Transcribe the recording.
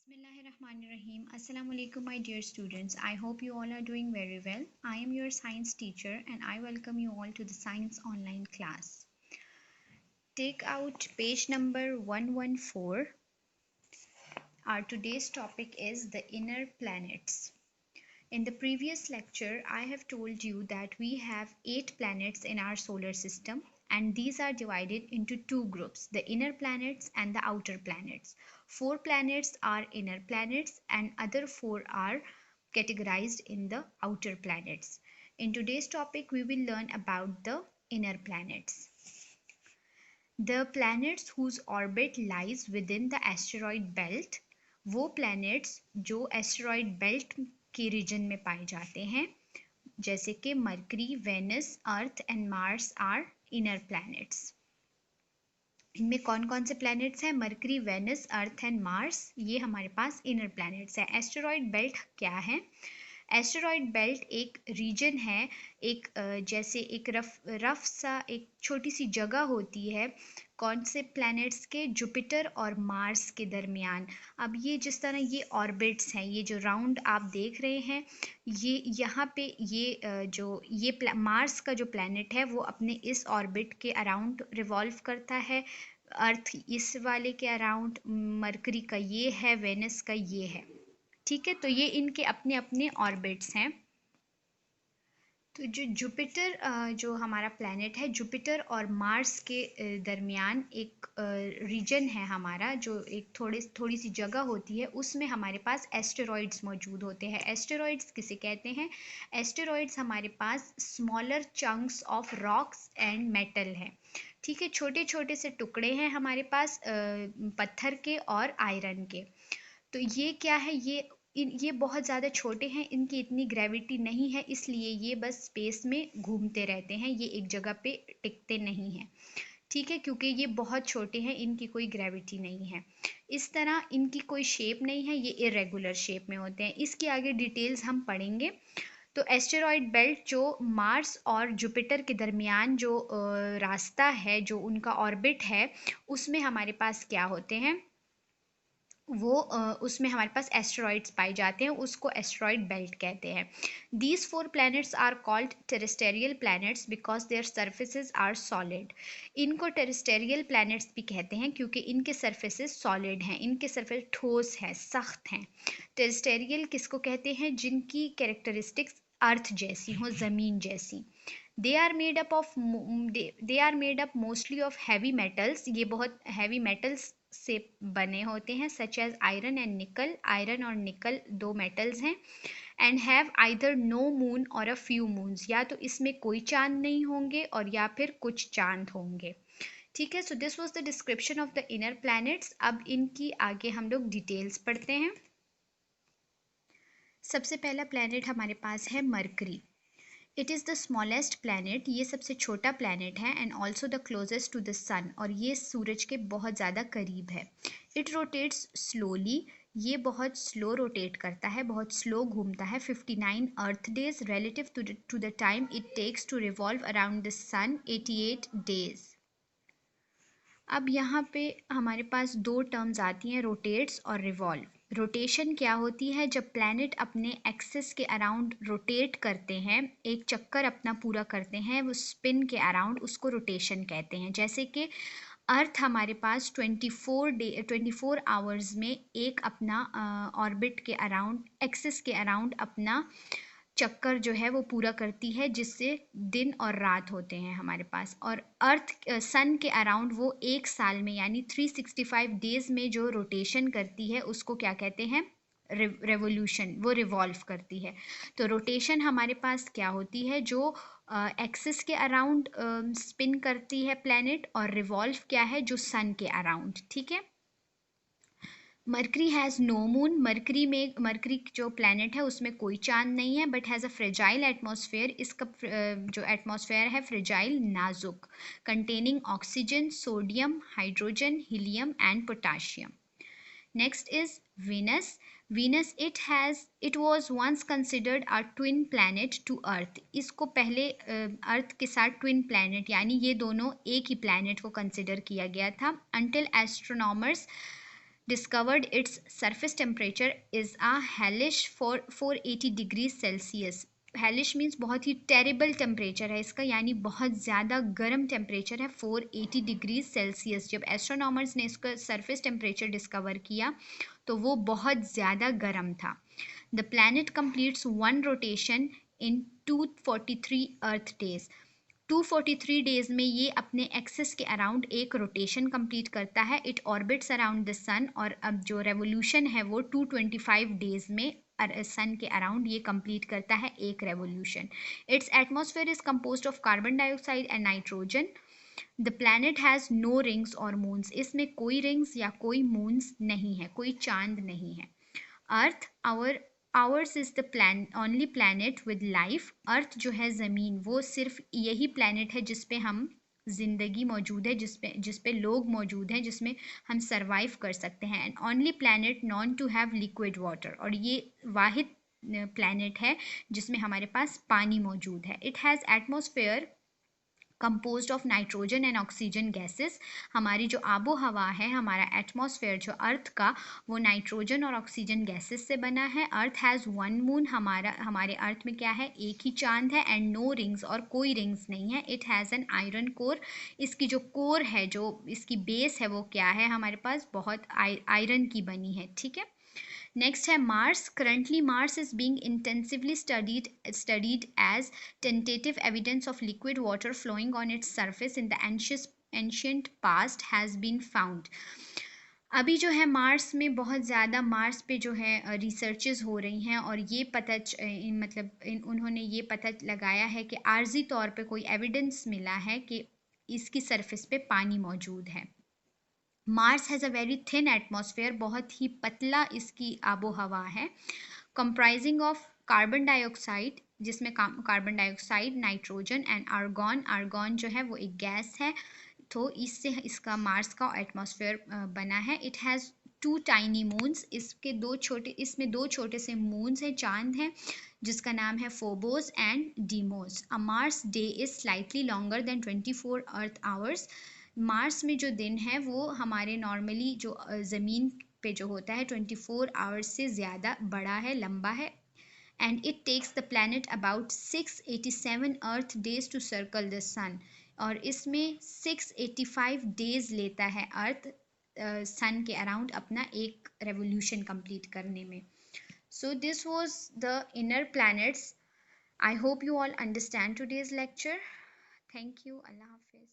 Bismillahirrahmanirrahim. Assalamu alaikum, my dear students. I hope you all are doing very well. I am your science teacher and I welcome you all to the science online class. Take out page number 114. Our today's topic is the inner planets. In the previous lecture, I have told you that we have 8 planets in our solar system, and these are divided into two groups, the inner planets and the outer planets. 4 planets are inner planets and other 4 are categorized in the outer planets. In today's topic, we will learn about the inner planets. The planets whose orbit lies within the asteroid belt, वो planets जो asteroid belt के region में पाए जाते हैं, जैसे कि Mercury, Venus, Earth and Mars are inner planets. इनमें कौन कौन से प्लैनेट्स हैं? Mercury, Venus, Earth and Mars, ये हमारे पास इनर प्लैनेट्स हैं. एस्टेरॉयड बेल्ट क्या है? एस्टेरॉयड बेल्ट एक रीजन है, एक जैसे एक रफ सा एक छोटी सी जगह होती है कौन से प्लैनेट्स के? जुपिटर और मार्स के दरमियान. अब ये जिस तरह ये ऑर्बिट्स हैं, ये जो राउंड आप देख रहे हैं, ये यहाँ पे ये मार्स का जो प्लैनेट है वो अपने इस ऑर्बिट के अराउंड रिवॉल्व करता है. अर्थ इस वाले के अराउंड, मरकरी का ये है, वेनस का ये है. ठीक है, तो ये इनके अपने अपने ऑर्बिट्स हैं. तो जो जुपिटर जो हमारा प्लैनेट है, जुपिटर और मार्स के दरमियान एक रीजन है हमारा, जो एक थोड़ी सी जगह होती है, उसमें हमारे पास एस्टेरॉइड्स मौजूद होते हैं. एस्टेरॉइड्स किसे कहते हैं? एस्टेरॉइड्स हमारे पास smaller chunks of rocks and metal है. ठीक है, छोटे छोटे से टुकड़े हैं हमारे पास पत्थर के और आयरन के. तो ये क्या है? ये बहुत ज़्यादा छोटे हैं, इनकी इतनी ग्रेविटी नहीं है, इसलिए ये बस स्पेस में घूमते रहते हैं, ये एक जगह पे टिकते नहीं हैं. ठीक है, क्योंकि ये बहुत छोटे हैं, इनकी कोई ग्रेविटी नहीं है. इस तरह इनकी कोई शेप नहीं है, ये इरेगुलर शेप में होते हैं. इसकी आगे डिटेल्स हम पढ़ेंगे. तो एस्टेरॉयड बेल्ट जो मार्स और जुपिटर के दरमियान जो रास्ता है, जो उनका ऑर्बिट है, उसमें हमारे पास क्या होते हैं? उसमें हमारे पास एस्टेरॉइड्स पाए जाते हैं, उसको एस्टेरॉइड बेल्ट कहते हैं. These 4 planets are called terrestrial planets because their surfaces are solid. इनको टेरेस्टेरियल प्लैनेट्स भी कहते हैं क्योंकि इनके सर्फेसेस सॉलिड हैं, इनके सर्फेस ठोस हैं, सख्त हैं. टेरेस्टेरियल किसको कहते हैं? जिनकी कैरेक्टरिस्टिक्स अर्थ जैसी हो, ज़मीन जैसी. they are made up mostly of heavy metals. ये बहुत heavy metals से बने होते हैं, such as iron and nickel. Iron और निकल दो metals हैं. and have either no moon or a few moons. या तो इसमें कोई चांद नहीं होंगे और या फिर कुछ चांद होंगे. ठीक है, so this was the description of the inner planets. अब इनकी आगे हम लोग डिटेल्स पढ़ते हैं. सबसे पहला प्लैनेट हमारे पास है Mercury. It is the smallest planet, ये सबसे छोटा प्लैनेट है. And also the closest to the sun, और ये सूरज के बहुत ज़्यादा करीब है. इट रोटेट्स स्लोली, ये बहुत स्लो रोटेट करता है, बहुत स्लो घूमता है. 59 earth days relative to the time it takes to revolve around the sun, 88 days. अब यहाँ पे हमारे पास दो टर्म्स आती हैं, रोटेट्स और रिवॉल्व. रोटेशन क्या होती है? जब प्लैनेट अपने एक्सिस के अराउंड रोटेट करते हैं, एक चक्कर अपना पूरा करते हैं, वो स्पिन के अराउंड, उसको रोटेशन कहते हैं. जैसे कि अर्थ हमारे पास 24 आवर्स में एक अपना ऑर्बिट के अराउंड, एक्सिस के अराउंड अपना चक्कर जो है वो पूरा करती है, जिससे दिन और रात होते हैं हमारे पास. और अर्थ सन के अराउंड वो एक साल में यानी 365 डेज में जो रोटेशन करती है, उसको क्या कहते हैं? रेवोल्यूशन. वो रिवॉल्व करती है. तो रोटेशन हमारे पास क्या होती है? जो एक्सिस के अराउंड स्पिन करती है प्लैनेट, और रिवॉल्व क्या है? जो सन के अराउंड. ठीक है. Mercury has no moon. Mercury जो प्लैनेट है उसमें कोई चांद नहीं है, but has a fragile atmosphere. इसका जो एटमॉस्फेयर है फ्रेजाइल, नाजुक, containing oxygen, sodium, hydrogen, helium and potassium. Next is Venus. Venus it was once considered a twin planet to Earth. इसको पहले अर्थ के साथ ट्विन प्लैनेट यानी ये दोनों एक ही प्लैनेट को कंसिडर किया गया था, until astronomers discovered its surface temperature is a hellish for 480 degrees Celsius. Hellish means बहुत ही टेरिबल टेम्परेचर है इसका, यानी बहुत ज़्यादा गर्म टेम्परेचर है 480 डिग्रीज सेल्सियस। जब एस्ट्रोनॉमर्स ने इसका सरफेस टेम्परेचर डिस्कवर किया तो वो बहुत ज़्यादा गर्म था। The planet completes one rotation in 243 earth days. 243 days में ये अपने एक्सिस के अराउंड एक रोटेशन कंप्लीट करता है। It orbits around the sun, और अब जो रेवोल्यूशन है वो 225 डेज में सन के अराउंड ये कंप्लीट करता है एक revolution. Its atmosphere is composed of carbon dioxide and nitrogen. The planet has no rings और मून्स। इसमें कोई रिंग्स या कोई मून्स नहीं है, कोई चांद नहीं है। Earth hours is the only planet with life. Earth जो है ज़मीन, वो सिर्फ यही प्लैनेट है जिसपे हम जिंदगी मौजूद है, जिसपे लोग मौजूद हैं, जिसमें हम सरवाइव कर सकते हैं। And only planet known to have liquid water, और ये वाहिद प्लैनेट है जिसमें हमारे पास पानी मौजूद है। It has atmosphere composed of nitrogen and oxygen gases. हमारी जो आबो हवा है, हमारा एटमॉस्फेयर जो अर्थ का, वो नाइट्रोजन और ऑक्सीजन गैसेस से बना है। अर्थ हैज़ वन मून, हमारे अर्थ में क्या है, एक ही चांद है। एंड नो रिंग्स, और कोई रिंग्स नहीं है। It has an iron core. इसकी जो कोर है, जो इसकी बेस है, वो क्या है, हमारे पास बहुत आयरन की बनी है। ठीक है, नेक्स्ट है Mars. Currently Mars is being intensively studied as tentative evidence of liquid water flowing on its surface in the ancient past has been found. अभी जो है मार्स में बहुत ज़्यादा, मार्स पे जो है रिसर्चेस हो रही हैं, और ये उन्होंने ये पता लगाया है कि आर्जी तौर पे कोई एविडेंस मिला है कि इसकी सरफेस पे पानी मौजूद है। Mars has a very thin atmosphere, बहुत ही पतला इसकी आबो हवा है। कंप्राइजिंग ऑफ कार्बन डाइऑक्साइड, जिसमें carbon dioxide, nitrogen and argon. Argon जो है वो एक गैस है, तो इससे इसका मार्स का एटमॉस्फेयर बना है। It has two tiny moons. इसमें दो छोटे से मून्स हैं, चांद हैं, जिसका नाम है Phobos and Deimos. A Mars day is slightly longer than 24 earth hours. Mars में जो दिन है वो हमारे नॉर्मली जो ज़मीन पे जो होता है 24 आवर्स से ज़्यादा बड़ा है, लंबा है। And it takes the planet about 687 earth days to circle the sun. और इसमें 685 डेज लेता है अर्थ सन के अराउंड अपना एक रेवोल्यूशन कंप्लीट करने में। So this was the inner planets. I hope you all understand today's lecture. Thank you. Allah Hafiz.